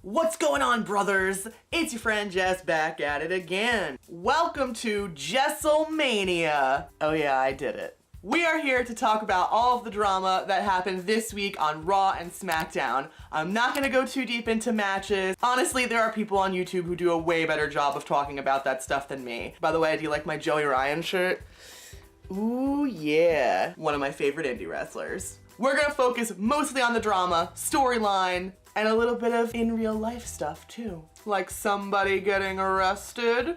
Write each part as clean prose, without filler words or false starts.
What's going on, brothers? It's your friend Jess back at it again. Welcome to Jesslemania. Oh yeah, I did it. We are here to talk about all of the drama that happened this week on Raw and Smackdown. I'm not gonna go too deep into matches. Honestly, there are people on YouTube who do a way better job of talking about that stuff than me. By the way, do you like my Joey Ryan shirt? Ooh yeah, one of my favorite indie wrestlers. We're gonna focus mostly on the drama, storyline, and a little bit of in real life stuff too. Like somebody getting arrested.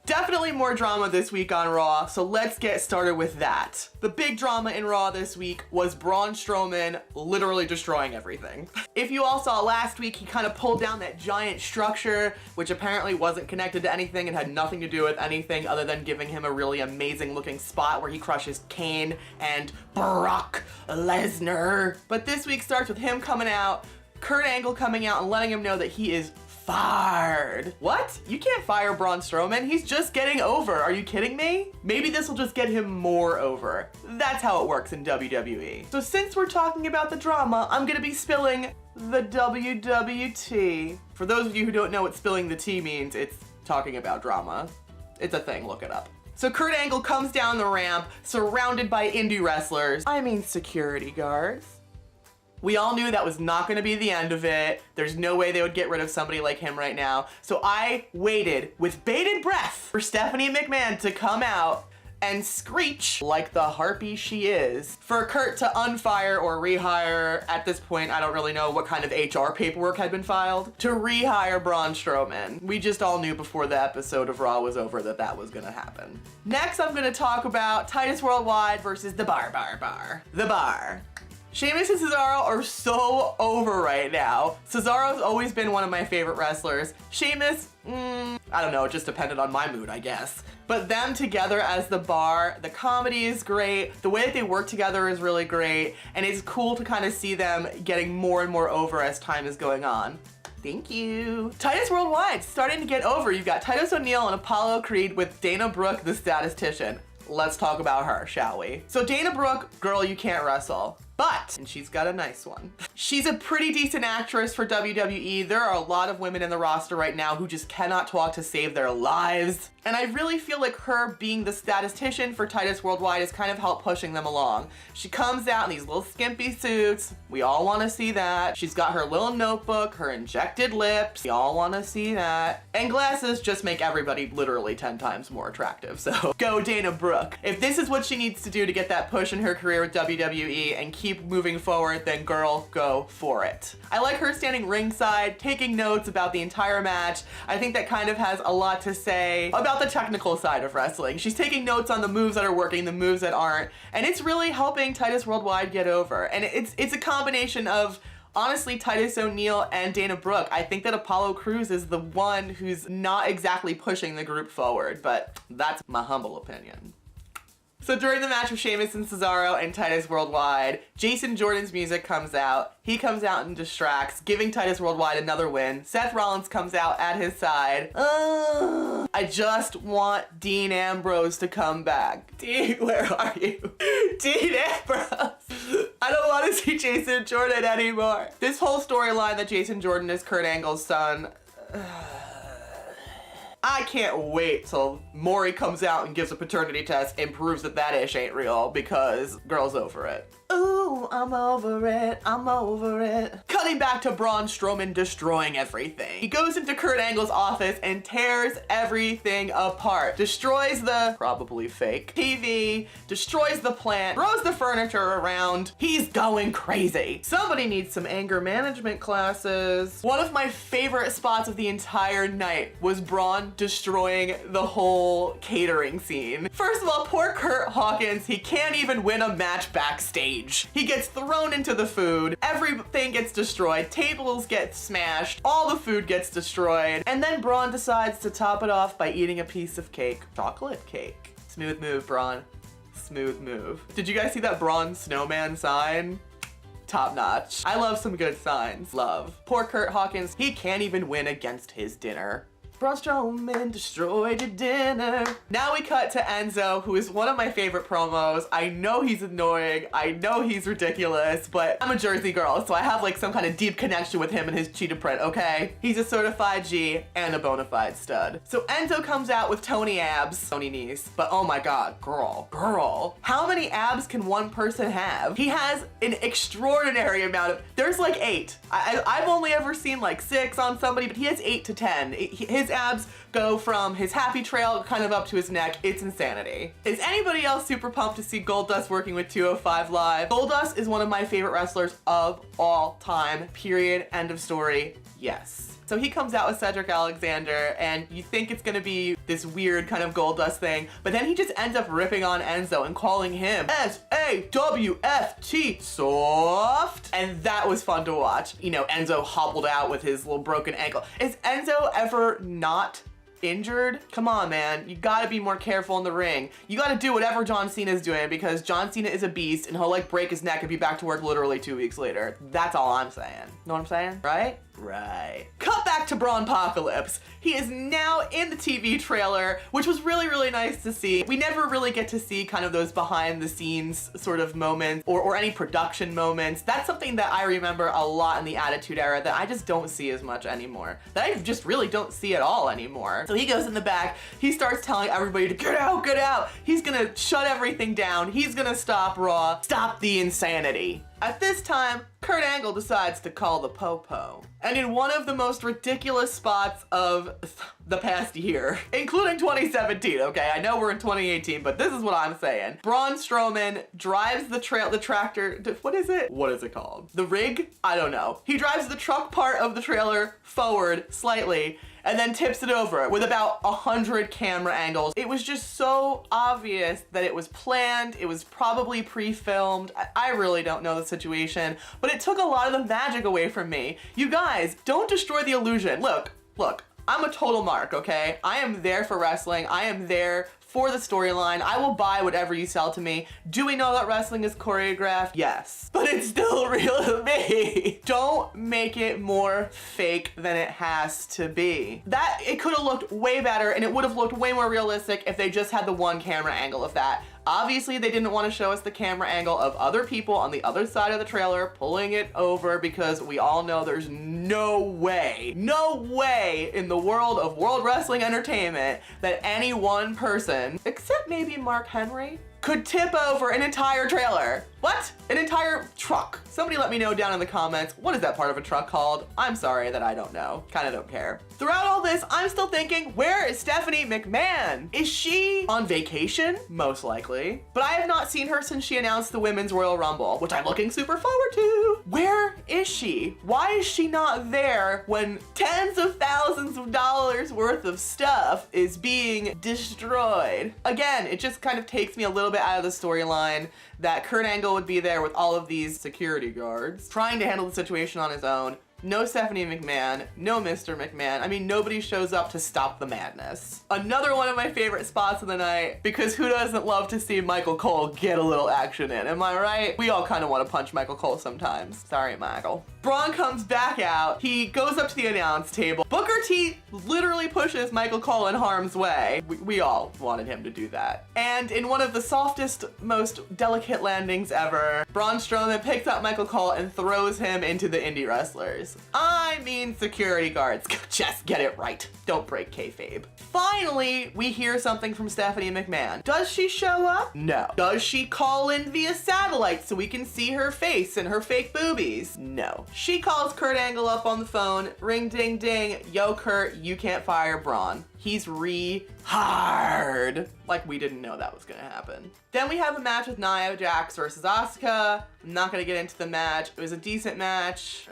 Definitely more drama this week on Raw, so let's get started with that. The big drama in Raw this week was Braun Strowman literally destroying everything. If you all saw last week, he kind of pulled down that giant structure, which apparently wasn't connected to anything and had nothing to do with anything other than giving him a really amazing looking spot where he crushes Kane and Brock Lesnar. But this week starts with him coming out, Kurt Angle coming out and letting him know that he is fired. What? You can't fire Braun Strowman. He's just getting over. Are you kidding me? Maybe this will just get him more over. That's how it works in WWE. So since we're talking about the drama, I'm gonna be spilling the WWT. For those of you who don't know what spilling the tea means, it's talking about drama. It's a thing, look it up. So Kurt Angle comes down the ramp, surrounded by indie wrestlers. I mean security guards. We all knew that was not gonna be the end of it. There's no way they would get rid of somebody like him right now. So I waited with bated breath for Stephanie McMahon to come out and screech like the harpy she is for Kurt to unfire or rehire. At this point, I don't really know what kind of HR paperwork had been filed to rehire Braun Strowman. We just all knew before the episode of Raw was over that that was gonna happen. Next, I'm gonna talk about Titus Worldwide versus the Bar. The Bar. Sheamus and Cesaro are so over right now. Cesaro's always been one of my favorite wrestlers. Sheamus, I don't know, it just depended on my mood, I guess. But them together as the Bar, the comedy is great, the way that they work together is really great, and it's cool to kind of see them getting more and more over as time is going on. Thank you. Titus Worldwide, starting to get over. You've got Titus O'Neil and Apollo Creed with Dana Brooke, the statistician. Let's talk about her, shall we? So Dana Brooke, girl, you can't wrestle. But, and she's got a nice one, she's a pretty decent actress for WWE. There are a lot of women in the roster right now who just cannot talk to save their lives. And I really feel like her being the statistician for Titus Worldwide has kind of helped pushing them along. She comes out in these little skimpy suits. We all want to see that. She's got her little notebook, her injected lips. We all want to see that. And glasses just make everybody literally 10 times more attractive. So go Dana Brooke. If this is what she needs to do to get that push in her career with WWE and keep moving forward, then girl, go for it. I like her standing ringside, taking notes about the entire match. I think that kind of has a lot to say about the technical side of wrestling. She's taking notes on the moves that are working, the moves that aren't, and it's really helping Titus Worldwide get over. And it's a combination of, honestly, Titus O'Neil and Dana Brooke. I think that Apollo Crews is the one who's not exactly pushing the group forward, but that's my humble opinion. So during the match of Sheamus and Cesaro and Titus Worldwide, Jason Jordan's music comes out. He comes out and distracts, giving Titus Worldwide another win. Seth Rollins comes out at his side. I just want Dean Ambrose to come back. Dean, where are you? Dean Ambrose. I don't want to see Jason Jordan anymore. This whole storyline that Jason Jordan is Kurt Angle's son, I can't wait till Maury comes out and gives a paternity test and proves that that ish ain't real, because girl's over it. Ooh, I'm over it, I'm over it. Cutting back to Braun Strowman destroying everything. He goes into Kurt Angle's office and tears everything apart. Destroys the, probably fake, TV, destroys the plant, throws the furniture around. He's going crazy. Somebody needs some anger management classes. One of my favorite spots of the entire night was Braun destroying the whole catering scene. First of all, poor Kurt Hawkins, he can't even win a match backstage. He gets thrown into the food, everything gets destroyed, tables get smashed, all the food gets destroyed, and then Braun decides to top it off by eating a piece of cake. Chocolate cake. Smooth move, Braun. Smooth move. Did you guys see that Braun snowman sign? Top notch. I love some good signs. Love. Poor Kurt Hawkins, he can't even win against his dinner. Braun Strowman destroyed your dinner. Now we cut to Enzo, who is one of my favorite promos. I know he's annoying, I know he's ridiculous, but I'm a Jersey girl, so I have like some kind of deep connection with him and his cheetah print, okay? He's a certified G and a bona fide stud. So Enzo comes out with Tony abs, Tony knees, but oh my God, girl. How many abs can one person have? He has an extraordinary amount of, there's like 8. I've only ever seen like 6 on somebody, but he has 8 to 10. His abs go from his happy trail kind of up to his neck. It's insanity. Is anybody else super pumped to see Goldust working with 205 Live? Goldust is one of my favorite wrestlers of all time, period, end of story, yes. So he comes out with Cedric Alexander, and you think it's gonna be this weird kind of Goldust thing, but then he just ends up ripping on Enzo and calling him S-A-W-F-T, soft. And that was fun to watch. You know, Enzo hobbled out with his little broken ankle. Is Enzo ever not injured? Come on, man. You gotta be more careful in the ring. You gotta do whatever John Cena's doing, because John Cena is a beast and he'll like break his neck and be back to work literally 2 weeks later. That's all I'm saying. Know what I'm saying? Right? Right. Cut back to Braun Apocalypse. He is now in the TV trailer, which was really nice to see. We never really get to see kind of those behind the scenes sort of moments or any production moments. That's something that I remember a lot in the Attitude Era that I just don't see as much anymore. That I just really don't see at all anymore. So he goes in the back, he starts telling everybody to get out, get out. He's gonna shut everything down. He's gonna stop Raw, stop the insanity. At this time, Kurt Angle decides to call the Popo. And in one of the most ridiculous spots of the past year, including 2017, okay? I know we're in 2018, but this is what I'm saying. Braun Strowman drives the tractor, what is it? What is it called? The rig? I don't know. He drives the truck part of the trailer forward slightly, and then tips it over with about 100 camera angles. It was just so obvious that it was planned. It was probably pre-filmed. I really don't know the situation, but it took a lot of the magic away from me. You guys, don't destroy the illusion. Look, I'm a total mark, okay? I am there for wrestling. I am there for the storyline. I will buy whatever you sell to me. Do we know that wrestling is choreographed? Yes. But it's still real to me. Don't make it more fake than it has to be. That, it could have looked way better, and it would have looked way more realistic if they just had the one camera angle of that. Obviously, they didn't want to show us the camera angle of other people on the other side of the trailer pulling it over, because we all know there's no way in the world of World Wrestling Entertainment that any one person, except maybe Mark Henry, could tip over an entire trailer. What? An entire truck. Somebody let me know down in the comments, what is that part of a truck called? I'm sorry that I don't know. Kinda don't care. Throughout all this, I'm still thinking, where is Stephanie McMahon? Is she on vacation? Most likely. But I have not seen her since she announced the Women's Royal Rumble, which I'm looking super forward to. Where is she? Why is she not there when tens of thousands of dollars worth of stuff is being destroyed? Again, it just kind of takes me a little bit out of the storyline that Kurt Angle would be there with all of these security guards trying to handle the situation on his own. No Stephanie McMahon, no Mr. McMahon. I mean, nobody shows up to stop the madness. Another one of my favorite spots of the night, because who doesn't love to see Michael Cole get a little action in, am I right? We all kind of want to punch Michael Cole sometimes. Sorry, Michael. Braun comes back out. He goes up to the announce table. Booker T literally pushes Michael Cole in harm's way. We all wanted him to do that. And in one of the softest, most delicate landings ever, Braun Strowman picks up Michael Cole and throws him into the indie wrestlers. I mean security guards. Just get it right. Don't break kayfabe. Finally, we hear something from Stephanie McMahon. Does she show up? No. Does she call in via satellite so we can see her face and her fake boobies? No. She calls Kurt Angle up on the phone. Ring ding ding. Yo Kurt, you can't fire Braun. He's re-hired. Like we didn't know that was gonna happen. Then we have a match with Nia Jax versus Asuka. I'm not gonna get into the match. It was a decent match.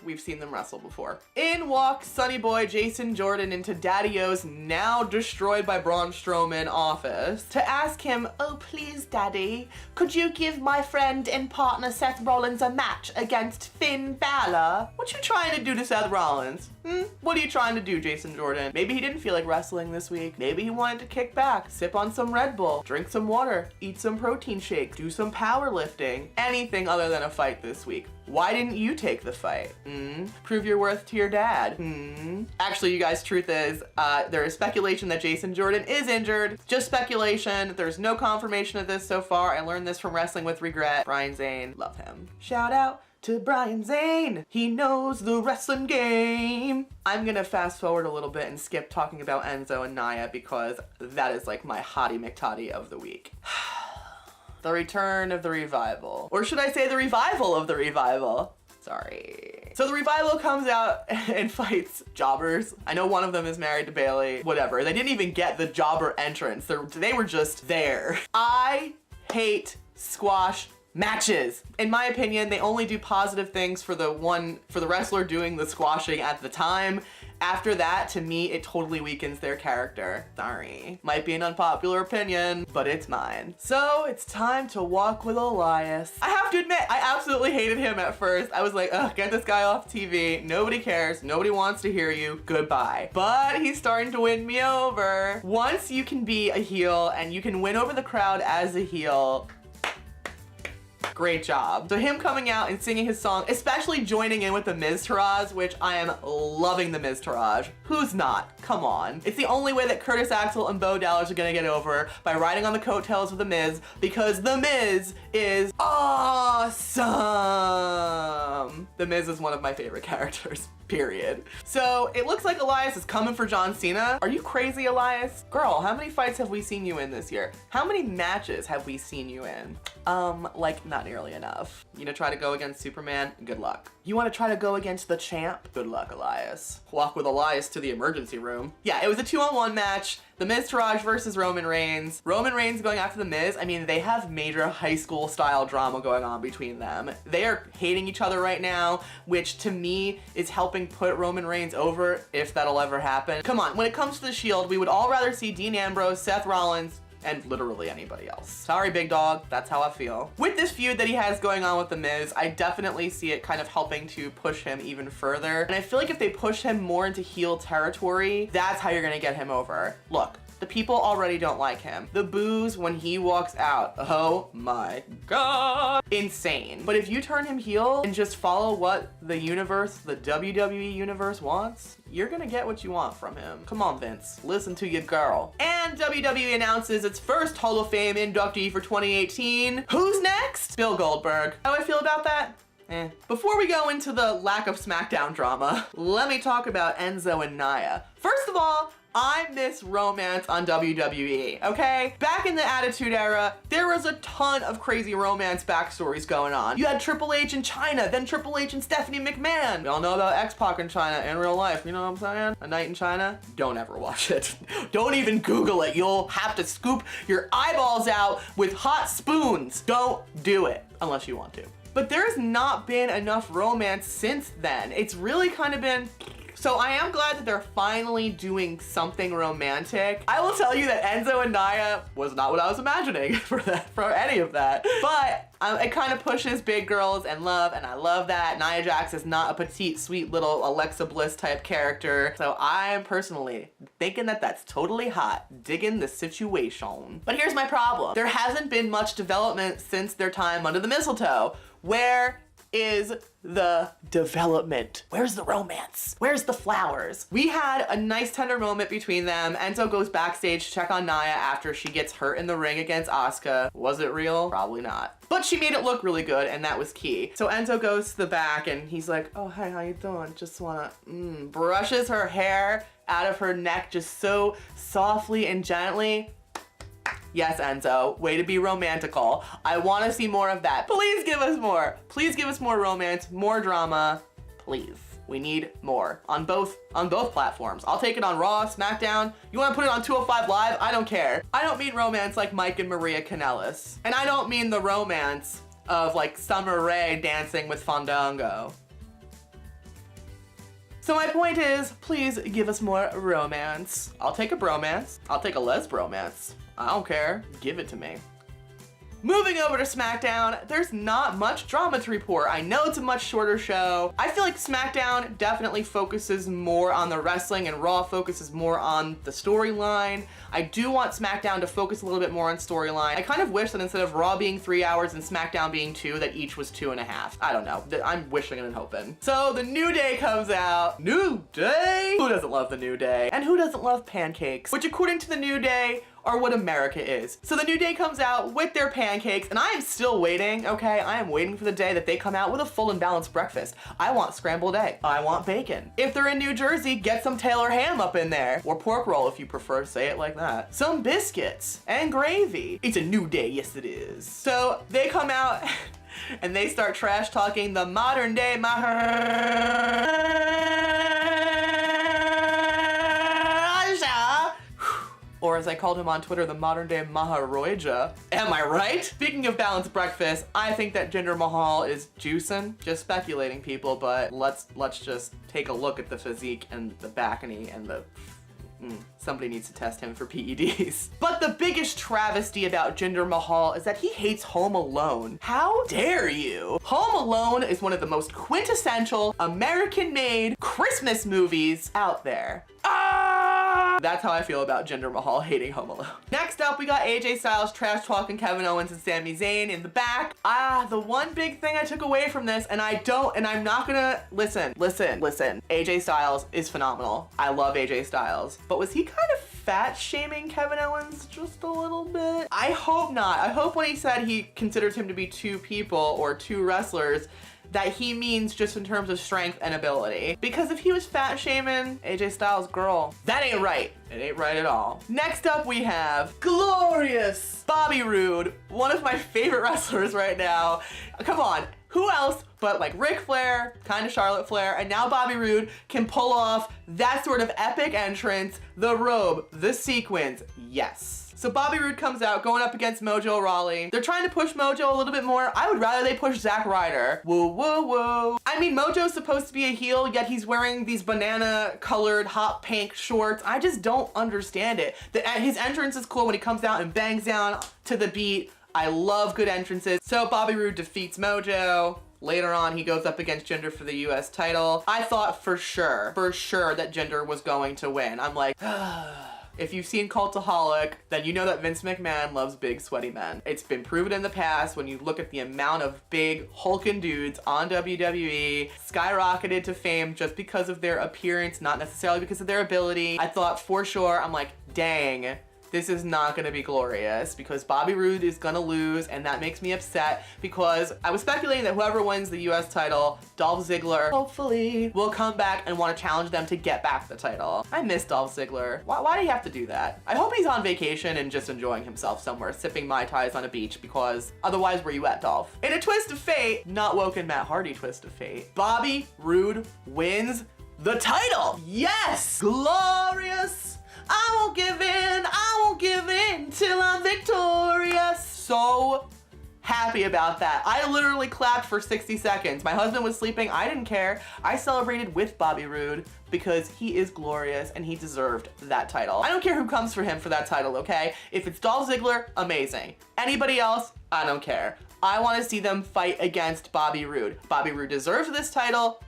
We've seen them wrestle before. In walks Sonny Boy Jason Jordan into Daddy-O's now destroyed by Braun Strowman office to ask him, oh please Daddy, could you give my friend and partner Seth Rollins a match against Finn Balor? What you trying to do to Seth Rollins? What are you trying to do, Jason Jordan? Maybe he didn't feel like like wrestling this week. Maybe he wanted to kick back, sip on some Red Bull, drink some water, eat some protein shakes, do some powerlifting, anything other than a fight this week. Why didn't you take the fight? Prove your worth to your dad. Actually, you guys, truth is, there is speculation that Jason Jordan is injured. It's just speculation. There's no confirmation of this so far. I learned this from Wrestling with Regret. Brian Zane, love him. Shout out to Brian Zane. He knows the wrestling game. I'm gonna fast forward a little bit and skip talking about Enzo and Nia because that is like my hottie McTottie of the week. The return of the revival. Or should I say the revival of the revival? Sorry. So the revival comes out and fights jobbers. I know one of them is married to Bailey, whatever. They didn't even get the jobber entrance. They were just there. I hate squash matches. In my opinion, they only do positive things for the wrestler doing the squashing at the time. After that, to me, it totally weakens their character. Sorry. Might be an unpopular opinion, but it's mine. So it's time to walk with Elias. I have to admit, I absolutely hated him at first. I was like, ugh, get this guy off TV. Nobody cares. Nobody wants to hear you. Goodbye. But he's starting to win me over. Once you can be a heel and you can win over the crowd as a heel, great job. So him coming out and singing his song, especially joining in with the Miztourage, which I am loving the Miztourage. Who's not? Come on. It's the only way that Curtis Axel and Bo Dallas are gonna get over, by riding on the coattails of the Miz, because the Miz is awesome. The Miz is one of my favorite characters. Period. So it looks like Elias is coming for John Cena. Are you crazy, Elias? Girl, how many fights have we seen you in this year? How many matches have we seen you in? Like not nearly enough. You gonna try to go against Superman? Good luck. You wanna try to go against the champ? Good luck, Elias. Walk with Elias to the emergency room. Yeah, it was a 2-on-1 match. The Miztourage versus Roman Reigns. Roman Reigns going after the Miz. I mean, they have major high school style drama going on between them. They are hating each other right now, which to me is helping put Roman Reigns over, if that'll ever happen. Come on, when it comes to the Shield, we would all rather see Dean Ambrose, Seth Rollins, and literally anybody else. Sorry, big dog, that's how I feel. With this feud that he has going on with The Miz, I definitely see it kind of helping to push him even further. And I feel like if they push him more into heel territory, that's how you're gonna get him over. Look, the people already don't like him. The boos when he walks out, oh my God, insane. But if you turn him heel and just follow what the universe, the WWE universe wants, you're gonna get what you want from him. Come on, Vince, listen to your girl. And WWE announces its first Hall of Fame inductee for 2018. Who's next? Bill Goldberg. How do I feel about that? Before we go into the lack of SmackDown drama, let me talk about Enzo and Nia. First of all, I miss romance on WWE, okay? Back in the Attitude Era, there was a ton of crazy romance backstories going on. You had Triple H in China, then Triple H and Stephanie McMahon. We all know about X-Pac in China in real life, you know what I'm saying? A Night in China? Don't ever watch it. Don't even Google it. You'll have to scoop your eyeballs out with hot spoons. Don't do it, unless you want to. But there's not been enough romance since then. It's really kind of been... So I am glad that they're finally doing something romantic. I will tell you that Enzo and Nia was not what I was imagining for any of that. But it kind of pushes big girls and love, and I love that. Nia Jax is not a petite, sweet little Alexa Bliss type character. So I am personally thinking that that's totally hot, digging the situation. But here's my problem. There hasn't been much development since their time under the mistletoe. Where is the development? Where's the romance? Where's the flowers? We had a nice tender moment between them. Enzo goes backstage to check on Nia after she gets hurt in the ring against Asuka. Was it real? Probably not. But she made it look really good, and that was key. So Enzo goes to the back and he's like, oh, hey, how you doing? Just wanna, brushes her hair out of her neck just so softly and gently. Yes, Enzo, way to be romantical. I want to see more of that. Please give us more. Please give us more romance, more drama, please. We need more on both platforms. I'll take it on Raw, SmackDown. You want to put it on 205 Live? I don't care. I don't mean romance like Mike and Maria Kanellis. And I don't mean the romance of like Summer Rae dancing with Fandango. So my point is, please give us more romance. I'll take a bromance. I'll take a les bromance. I don't care. Give it to me. Moving over to SmackDown, there's not much drama to report. I know it's a much shorter show. I feel like SmackDown definitely focuses more on the wrestling and Raw focuses more on the storyline. I do want SmackDown to focus a little bit more on storyline. I kind of wish that instead of Raw being 3 hours and SmackDown being 2, that each was 2.5. I don't know. I'm wishing and hoping. So the New Day comes out. New Day? Who doesn't love the New Day? And who doesn't love pancakes? Which according to the New Day, are what America is. So the New Day comes out with their pancakes, and I am still waiting, okay? I am waiting for the day that they come out with a full and balanced breakfast. I want scrambled egg. I want bacon. If they're in New Jersey, get some Taylor ham up in there. Or pork roll if you prefer, say it like that. Some biscuits and gravy. It's a new day, yes it is. So they come out and they start trash talking the modern day or as I called him on Twitter, the modern day Maharaja. Am I right? Speaking of balanced breakfast, I think that Jinder Mahal is juicing. Just speculating, people, but let's just take a look at the physique and the backany and the somebody needs to test him for PEDs. But the biggest travesty about Jinder Mahal is that he hates Home Alone. How dare you? Home Alone is one of the most quintessential American-made Christmas movies out there. That's how I feel about Jinder Mahal hating Home Alone. Next up, we got AJ Styles trash talking Kevin Owens and Sami Zayn in the back. The one big thing I took away from this, and I'm not gonna, listen. AJ Styles is phenomenal. I love AJ Styles. But was he kind of fat shaming Kevin Owens just a little bit? I hope not. I hope when he said he considers him to be two people or two wrestlers, that he means just in terms of strength and ability. Because if he was fat shaming AJ Styles' girl, that ain't right. It ain't right at all. Next up we have glorious Bobby Roode, one of my favorite wrestlers right now. Come on, who else but like Ric Flair, kind of Charlotte Flair, and now Bobby Roode can pull off that sort of epic entrance, the robe, the sequins, yes. So Bobby Roode comes out going up against Mojo Rawley. They're trying to push Mojo a little bit more. I would rather they push Zack Ryder. Whoa, whoa, whoa. I mean, Mojo's supposed to be a heel, yet he's wearing these banana colored hot pink shorts. I just don't understand it. His entrance is cool when he comes out and bangs down to the beat. I love good entrances. So Bobby Roode defeats Mojo. Later on, he goes up against Jinder for the US title. I thought for sure that Jinder was going to win. I'm like, if you've seen Cultaholic, then you know that Vince McMahon loves big, sweaty men. It's been proven in the past when you look at the amount of big, hulking dudes on WWE, skyrocketed to fame just because of their appearance, not necessarily because of their ability. I thought for sure, I'm like, dang, this is not gonna be glorious because Bobby Roode is gonna lose, and that makes me upset because I was speculating that whoever wins the US title, Dolph Ziggler, hopefully will come back and want to challenge them to get back the title. I miss Dolph Ziggler. Why do you have to do that? I hope he's on vacation and just enjoying himself somewhere, sipping Mai Tais on a beach, because otherwise where you at, Dolph? In a twist of fate, not woken Matt Hardy twist of fate, Bobby Roode wins the title. Yes! Glorious! I won't give in till I'm victorious. So happy about that. I literally clapped for 60 seconds. My husband was sleeping, I didn't care. I celebrated with Bobby Roode because he is glorious and he deserved that title. I don't care who comes for him for that title, okay? If it's Dolph Ziggler, amazing. Anybody else, I don't care. I want to see them fight against Bobby Roode. Bobby Roode deserves this title.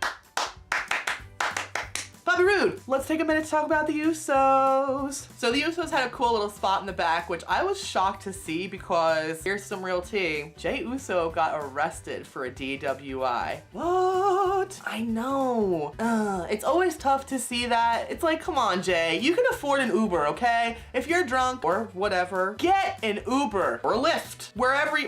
Bobby Roode, let's take a minute to talk about the Usos. So the Usos had a cool little spot in the back, which I was shocked to see because here's some real tea. Jey Uso got arrested for a DWI. What? I know. It's always tough to see that. It's like, come on, Jay. You can afford an Uber, okay? If you're drunk or whatever, get an Uber or a Lyft,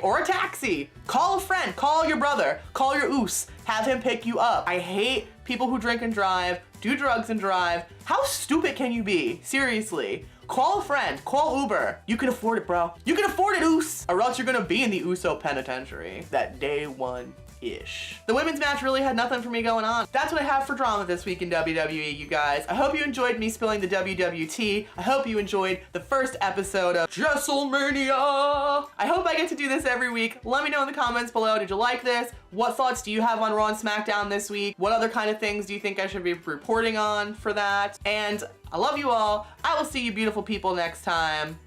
or a taxi. Call a friend, call your brother, call your Us, have him pick you up. I hate people who drink and drive, do drugs and drive. How stupid can you be? Seriously. Call a friend, call Uber. You can afford it, bro. You can afford it, Us. Or else you're gonna be in the Uso penitentiary. That day one-ish. The women's match really had nothing for me going on. That's what I have for drama this week in WWE, you guys. I hope you enjoyed me spilling the WWT. I hope you enjoyed the first episode of Jesslemania. I hope I get to do this every week. Let me know in the comments below. Did you like this? What thoughts do you have on Raw and SmackDown this week? What other kind of things do you think I should be reporting on for that? And I love you all. I will see you beautiful people next time.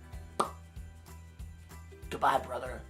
Goodbye, brother.